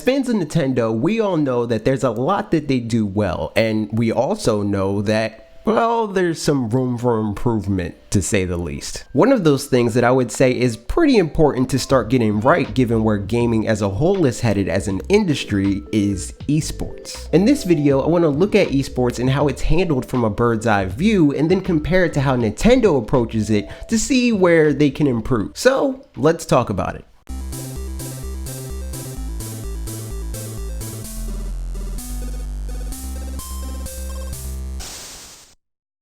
As fans of Nintendo, we all know that there's a lot that they do well, and we also know that, well, there's some room for improvement, to say the least. One of those things that I would say is pretty important to start getting right given where gaming as a whole is headed as an industry is esports. In this video, I want to look at esports and how it's handled from a bird's eye view and then compare it to how Nintendo approaches it to see where they can improve. So let's talk about it.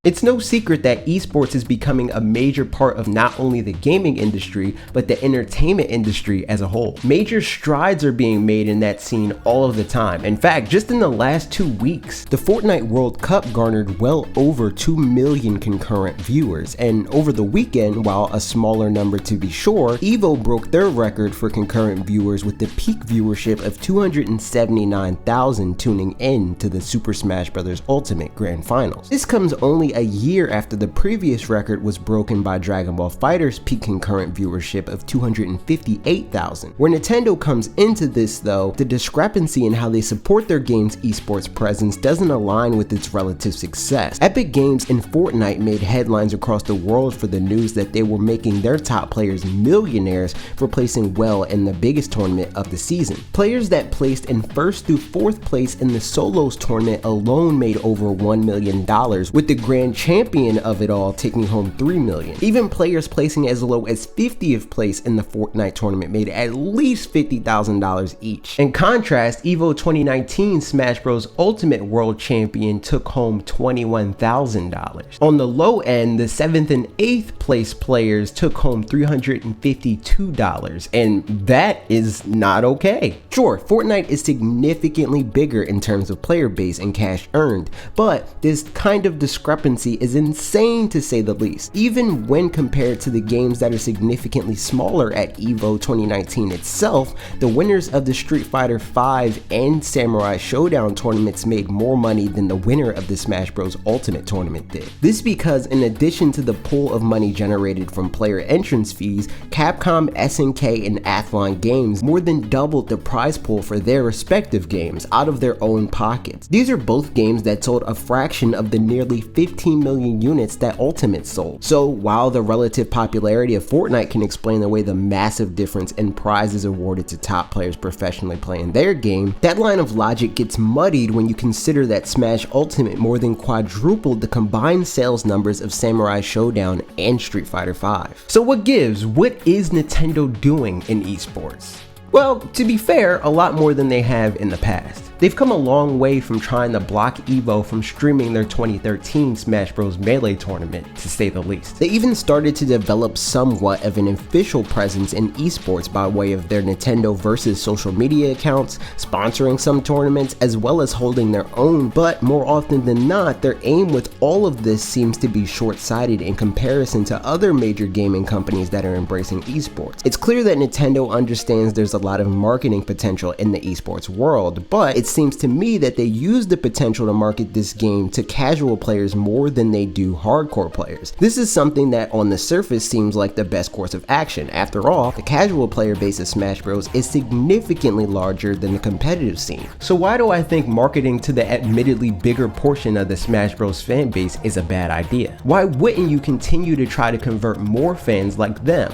It's no secret that esports is becoming a major part of not only the gaming industry, but the entertainment industry as a whole. Major strides are being made in that scene all of the time. In fact, just in the last 2 weeks, the Fortnite World Cup garnered well over 2 million concurrent viewers, and over the weekend, while a smaller number to be sure, EVO broke their record for concurrent viewers with the peak viewership of 279,000 tuning in to the Super Smash Bros. Ultimate Grand Finals. This comes only a year after the previous record was broken by Dragon Ball FighterZ peak concurrent viewership of 258,000. Where Nintendo comes into this though, the discrepancy in how they support their game's esports presence doesn't align with its relative success. Epic Games and Fortnite made headlines across the world for the news that they were making their top players millionaires for placing well in the biggest tournament of the season. Players that placed in 1st through 4th place in the solos tournament alone made over $1 million, with the grand champion of it all taking home $3 million. Even players placing as low as 50th place in the Fortnite tournament made at least $50,000 each. In contrast, EVO 2019 Smash Bros. Ultimate World Champion took home $21,000. On the low end, the 7th and 8th place players took home $352, and that is not okay. Sure, Fortnite is significantly bigger in terms of player base and cash earned, but this kind of discrepancy is insane to say the least. Even when compared to the games that are significantly smaller at EVO 2019 itself, the winners of the Street Fighter V and Samurai Showdown tournaments made more money than the winner of the Smash Bros. Ultimate tournament did. This because in addition to the pool of money generated from player entrance fees, Capcom, SNK, and Athlon Games more than doubled the prize pool for their respective games out of their own pockets. These are both games that sold a fraction of the nearly 15 million units that Ultimate sold. So while the relative popularity of Fortnite can explain away the massive difference in prizes awarded to top players professionally playing their game, that line of logic gets muddied when you consider that Smash Ultimate more than quadrupled the combined sales numbers of Samurai Showdown and Street Fighter V. So what gives? What is Nintendo doing in esports? Well, to be fair, a lot more than they have in the past. They've come a long way from trying to block EVO from streaming their 2013 Smash Bros. Melee tournament, to say the least. They even started to develop somewhat of an official presence in esports by way of their Nintendo Versus social media accounts, sponsoring some tournaments, as well as holding their own, but more often than not, their aim with all of this seems to be short-sighted in comparison to other major gaming companies that are embracing esports. It's clear that Nintendo understands there's a lot of marketing potential in the esports world, but it seems to me that they use the potential to market this game to casual players more than they do hardcore players. This is something that on the surface seems like the best course of action. After all, the casual player base of Smash Bros. Is significantly larger than the competitive scene. So why do I think marketing to the admittedly bigger portion of the Smash Bros. Fan base is a bad idea? Why wouldn't you continue to try to convert more fans like them?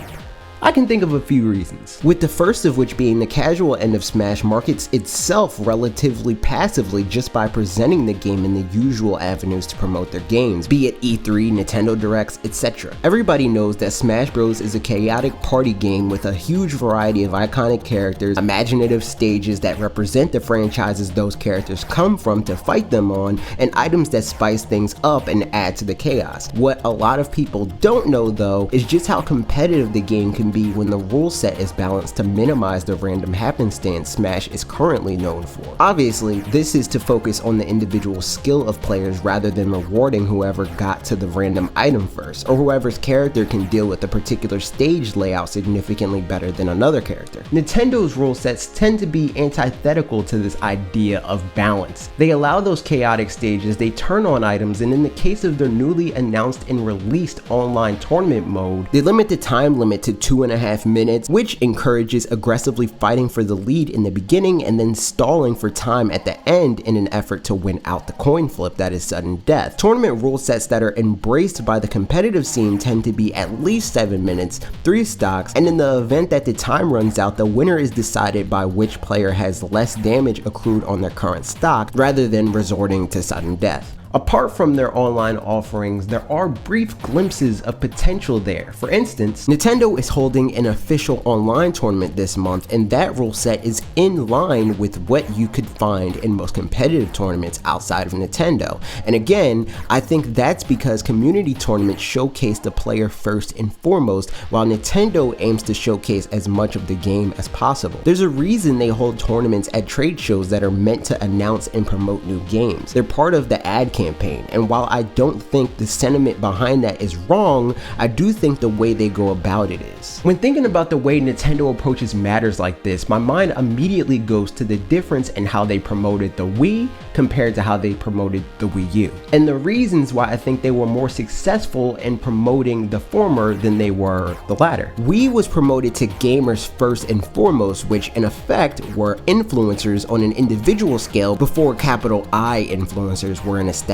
I can think of a few reasons, with the first of which being the casual end of Smash markets itself relatively passively just by presenting the game in the usual avenues to promote their games, be it E3, Nintendo Directs, etc. Everybody knows that Smash Bros. Is a chaotic party game with a huge variety of iconic characters, imaginative stages that represent the franchises those characters come from to fight them on, and items that spice things up and add to the chaos. What a lot of people don't know though is just how competitive the game can be when the rule set is balanced to minimize the random happenstance Smash is currently known for. Obviously, this is to focus on the individual skill of players rather than rewarding whoever got to the random item first, or whoever's character can deal with a particular stage layout significantly better than another character. Nintendo's rule sets tend to be antithetical to this idea of balance. They allow those chaotic stages, they turn on items, and in the case of their newly announced and released online tournament mode, they limit the time limit to 2 2.5 minutes, which encourages aggressively fighting for the lead in the beginning and then stalling for time at the end in an effort to win out the coin flip that is sudden death. Tournament rule sets that are embraced by the competitive scene tend to be at least 7 minutes, 3 stocks, and in the event that the time runs out, the winner is decided by which player has less damage accrued on their current stock rather than resorting to sudden death. Apart from their online offerings, there are brief glimpses of potential there. For instance, Nintendo is holding an official online tournament this month, and that rule set is in line with what you could find in most competitive tournaments outside of Nintendo. And again, I think that's because community tournaments showcase the player first and foremost, while Nintendo aims to showcase as much of the game as possible. There's a reason they hold tournaments at trade shows that are meant to announce and promote new games. They're part of the ad campaign, and while I don't think the sentiment behind that is wrong, I do think the way they go about it is. When thinking about the way Nintendo approaches matters like this, my mind immediately goes to the difference in how they promoted the Wii compared to how they promoted the Wii U, and the reasons why I think they were more successful in promoting the former than they were the latter. Wii was promoted to gamers first and foremost, which in effect were influencers on an individual scale before capital I influencers were an established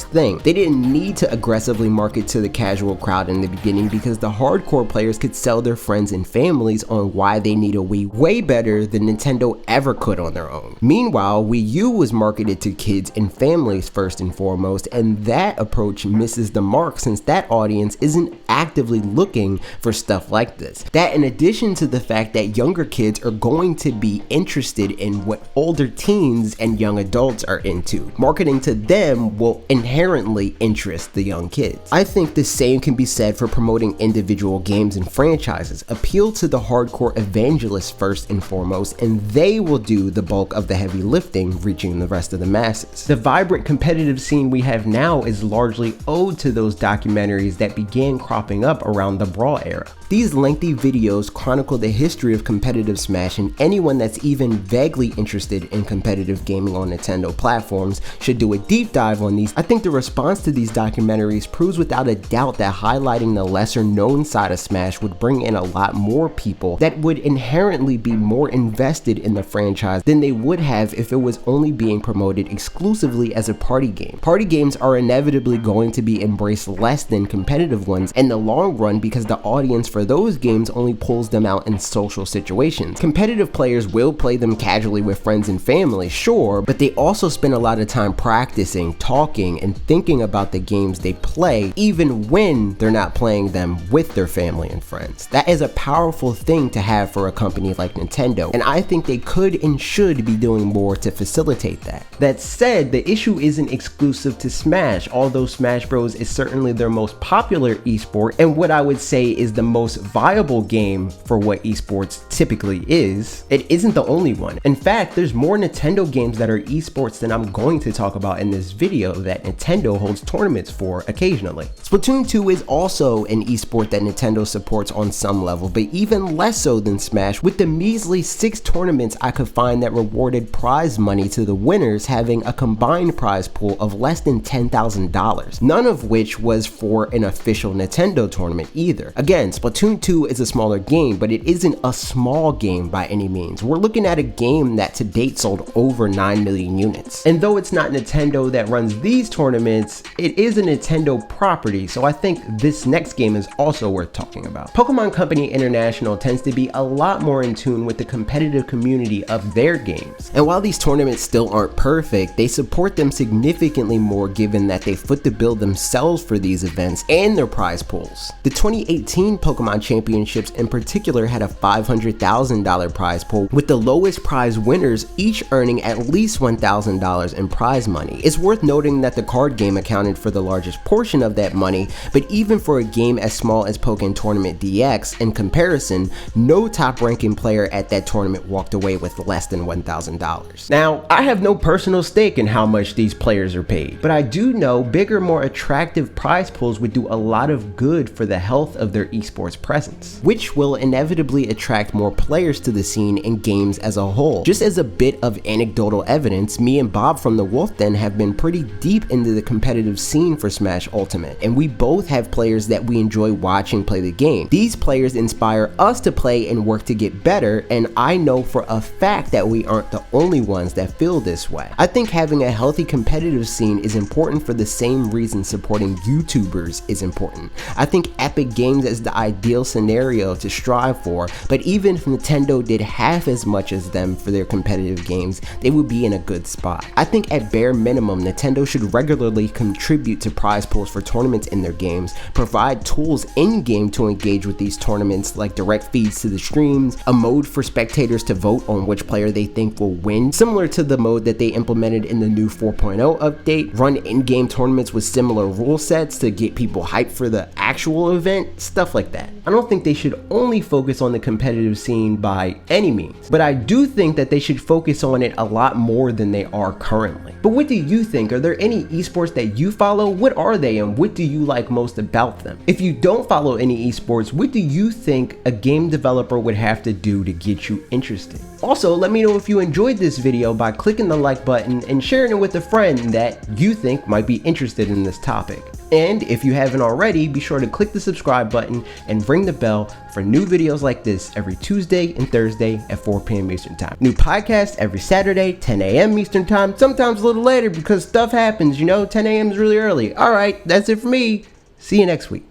thing. They didn't need to aggressively market to the casual crowd in the beginning because the hardcore players could sell their friends and families on why they need a Wii way better than Nintendo ever could on their own. Meanwhile, Wii U was marketed to kids and families first and foremost, and that approach misses the mark since that audience isn't actively looking for stuff like this. That in addition to the fact that younger kids are going to be interested in what older teens and young adults are into. Marketing to them will inherently interest the young kids. I think the same can be said for promoting individual games and franchises. Appeal to the hardcore evangelists first and foremost, and they will do the bulk of the heavy lifting, reaching the rest of the masses. The vibrant competitive scene we have now is largely owed to those documentaries that began cropping up around the Brawl era. These lengthy videos chronicle the history of competitive Smash, and anyone that's even vaguely interested in competitive gaming on Nintendo platforms should do a deep dive on these. I think the response to these documentaries proves without a doubt that highlighting the lesser known side of Smash would bring in a lot more people that would inherently be more invested in the franchise than they would have if it was only being promoted exclusively as a party game. Party games are inevitably going to be embraced less than competitive ones in the long run because the audience for those games only pulls them out in social situations. Competitive players will play them casually with friends and family, sure, but they also spend a lot of time practicing, talking, and thinking about the games they play even when they're not playing them with their family and friends. That is a powerful thing to have for a company like Nintendo, and I think they could and should be doing more to facilitate that. That said, the issue isn't exclusive to Smash, although Smash Bros is certainly their most popular esport and what I would say is the most viable game for what esports typically is. It isn't the only one. In fact, there's more Nintendo games that are esports than I'm going to talk about in this video that Nintendo holds tournaments for occasionally. Splatoon 2 is also an esport that Nintendo supports on some level, but even less so than Smash, with the measly 6 tournaments I could find that rewarded prize money to the winners having a combined prize pool of less than $10,000, none of which was for an official Nintendo tournament either. Again, Splatoon 2 is a smaller game, but it isn't a small game by any means. We're looking at a game that to date sold over 9 million units. And though it's not Nintendo that runs these tournaments, it is a Nintendo property, so I think this next game is also worth talking about. Pokemon Company International tends to be a lot more in tune with the competitive community of their games. And while these tournaments still aren't perfect, they support them significantly more given that they foot the bill themselves for these events and their prize pools. The 2018 Pokemon Championships in particular had a $500,000 prize pool, with the lowest prize winners each earning at least $1,000 in prize money. It's worth noting that the card game accounted for the largest portion of that money, but even for a game as small as Pokken Tournament DX, in comparison, no top ranking player at that tournament walked away with less than $1,000. Now, I have no personal stake in how much these players are paid, but I do know bigger, more attractive prize pools would do a lot of good for the health of their esports esports presence, which will inevitably attract more players to the scene and games as a whole. Just as a bit of anecdotal evidence, me and Bob from the Wolf Den have been pretty deep into the competitive scene for Smash Ultimate, and we both have players that we enjoy watching play the game. These players inspire us to play and work to get better, and I know for a fact that we aren't the only ones that feel this way. I think having a healthy competitive scene is important for the same reason supporting YouTubers is important. I think Epic Games is the ideal scenario to strive for, but even if Nintendo did half as much as them for their competitive games, they would be in a good spot. I think at bare minimum, Nintendo should regularly contribute to prize pools for tournaments in their games, provide tools in-game to engage with these tournaments like direct feeds to the streams, a mode for spectators to vote on which player they think will win, similar to the mode that they implemented in the new 4.0 update, run in-game tournaments with similar rule sets to get people hyped for the actual event, stuff like that. I don't think they should only focus on the competitive scene by any means, but I do think that they should focus on it a lot more than they are currently. But what do you think? Are there any esports that you follow? What are they and what do you like most about them? If you don't follow any esports, what do you think a game developer would have to do to get you interested? Also, let me know if you enjoyed this video by clicking the like button and sharing it with a friend that you think might be interested in this topic. And if you haven't already, be sure to click the subscribe button and ring the bell for new videos like this every Tuesday and Thursday at 4 p.m. Eastern Time. New podcasts every Saturday, 10 a.m. Eastern Time, sometimes a little later because stuff happens, you know, 10 a.m. is really early. All right, that's it for me. See you next week.